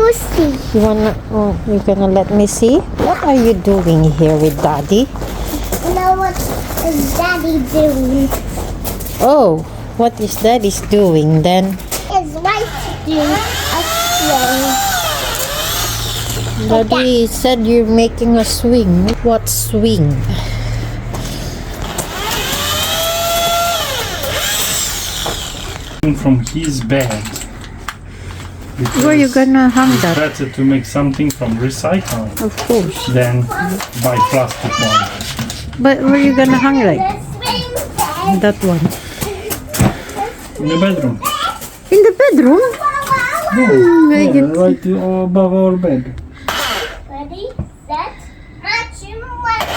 will see. You're gonna let me see? What are you doing here with Daddy? You know what is Daddy doing? Oh, what is Daddy's doing then? It's like to do a swing. Daddy said you're making a swing. What swing? From his bed. Where are you gonna hang It's that? better to make something from recycling Of course. than buy plastic one. But where are you gonna hang The that? swing bed. That one. In the bedroom. In the bedroom? Yeah, right above our bed. Ready, set, match, and one.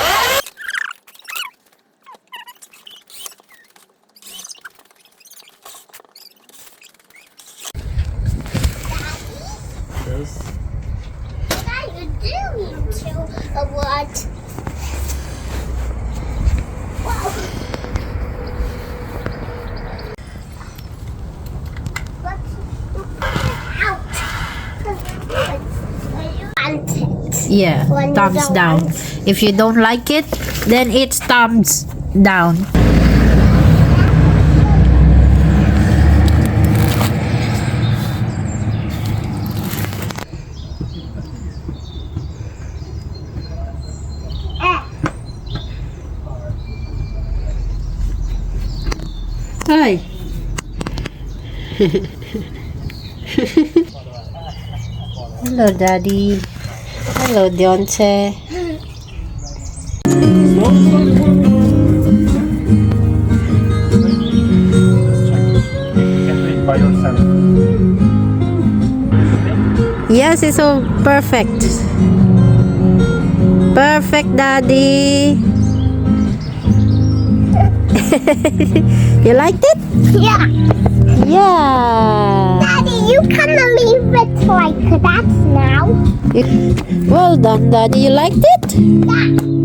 What are you doing to a what? Wow. Let's out. Want it. Yeah, When you thumbs don't down. want. If you don't like it, then it's thumbs down. Hi. Hello, Daddy. Hello, Deonte. You can do it by yourself. Yes, it's all perfect. Perfect, Daddy. You liked it? Yeah. Yeah. Daddy, you can leave it like that now. Well done, Daddy. You liked it?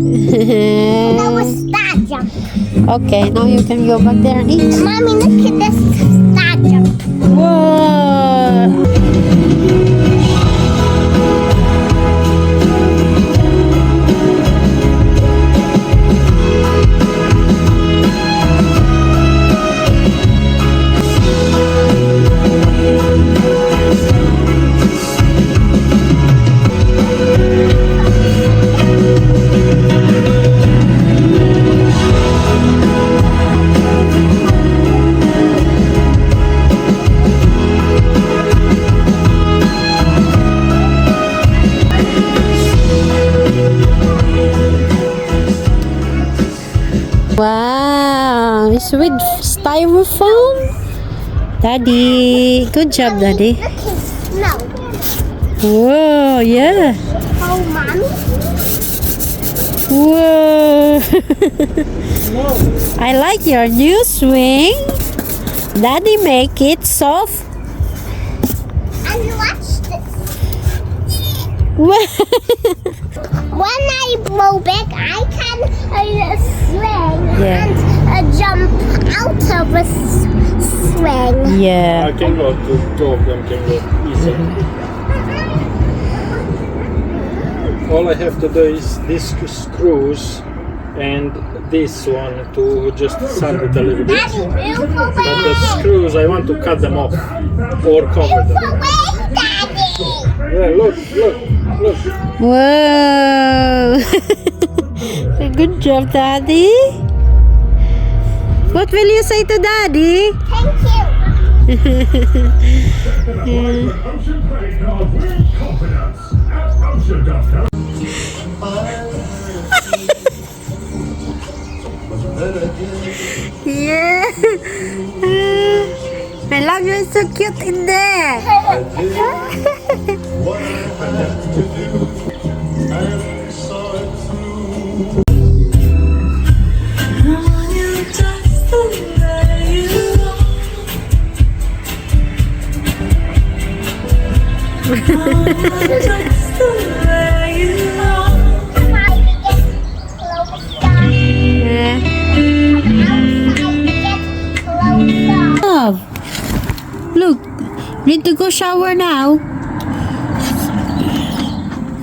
Yeah. That was star jump. Okay, now you can go back there and eat. Mommy, look at this star jump. Whoa. Wow, it's with styrofoam. Daddy, good job, Daddy. Look at snow. Whoa, yeah. Oh, Mommy. Whoa. I like your new swing. Daddy make it soft. And watch this. Well, When I blow back, I can swing Yeah. and jump out of a swing. yeah. I can go to two of them can go easy. All I have to do is these screws and this one to just sand it a little bit. Daddy, move But the away. screws I want to cut them off or cover Move them. away, Daddy. Yeah, look. Whoa. Good job, Daddy. What will you say to Daddy? Thank you. Yeah. I love you. It's so cute in there. Love, look, need to go shower now.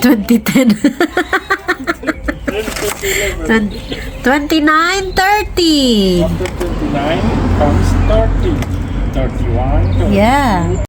2010. 10 29, 30. After 29 comes 30. 31. 30. Yeah.